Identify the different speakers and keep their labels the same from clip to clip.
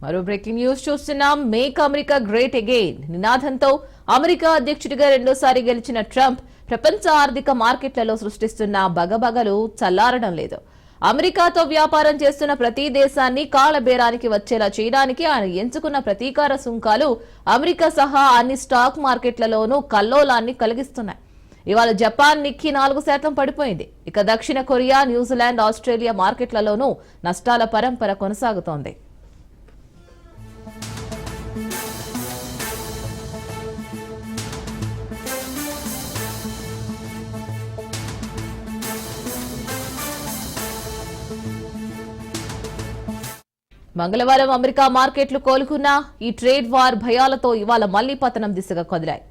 Speaker 1: మరో breaking news చూస్తున్నాం. Make America great again నినాదంతో అమెరికా అధ్యక్షుడిగా రెండోసారి గెలిచిన ట్రంప్ ప్రపంచ ఆర్థిక మార్కెట్లలో సృష్టిస్తున్న బగబగలు చల్లారడం లేదు. అమెరికాతో వ్యాపారం చేస్తున్న ప్రతి దేశాన్ని కాళ్లబేరానికి వచ్చేలా చేయడానికి ఆయన ఎంచుకున్న ప్రతీకార సుంకాలు అమెరికా సహా అన్ని స్టాక్ మార్కెట్లలోనూ కల్లోలాన్ని కలిగిస్తున్నాయి. ఇవాళ జపాన్ నిక్కీ 4% పడిపోయింది. ఇక దక్షిణ కొరియా, న్యూజిలాండ్, ఆస్ట్రేలియా మార్కెట్లలోనూ నష్టాల పరంపర కొనసాగుతోంది. మంగళవారం అమెరికా మార్కెట్లు కోలుకున్నా ఈ ట్రేడ్ వార్ భయాలతో ఇవాళ మళ్లీ పతనం దిశగా కదిలాయి.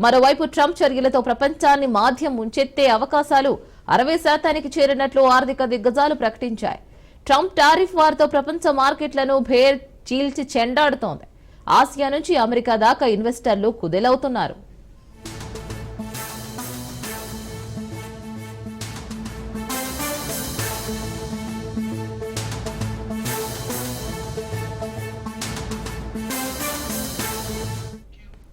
Speaker 1: మరోవైపు ట్రంప్ చర్యలతో ప్రపంచాన్ని మాధ్యం ముంచెత్తే అవకాశాలు 60% చేరినట్లు ఆర్థిక దిగ్గజాలు ప్రకటించాయి. ట్రంప్ టారిఫ్ వార్తో ప్రపంచ మార్కెట్లను భేర్ చీల్చి చెండాడుతోంది. ఆసియా నుంచి అమెరికా దాకా ఇన్వెస్టర్లు కుదేలవుతున్నారు.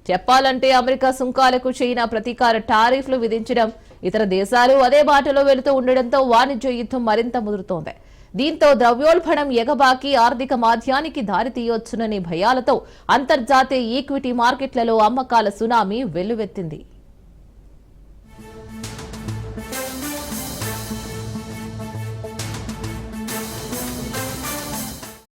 Speaker 1: చెప్పాలంటే అమెరికా సుంకాలకు చైనా ప్రతీకార టారిఫ్లు విధించడం, ఇతర దేశాలు అదే బాటలో వెళుతూ ఉండడంతో వాణిజ్య యుద్ధం మరింత ముదురుతోంది. దీంతో ద్రవ్యోల్బణం ఎగబాకి ఆర్థిక మాధ్యానికి దారితీయొచ్చుననే భయాలతో అంతర్జాతీయ ఈక్విటీ మార్కెట్లలో అమ్మకాల సునామీ వెల్లువెత్తింది.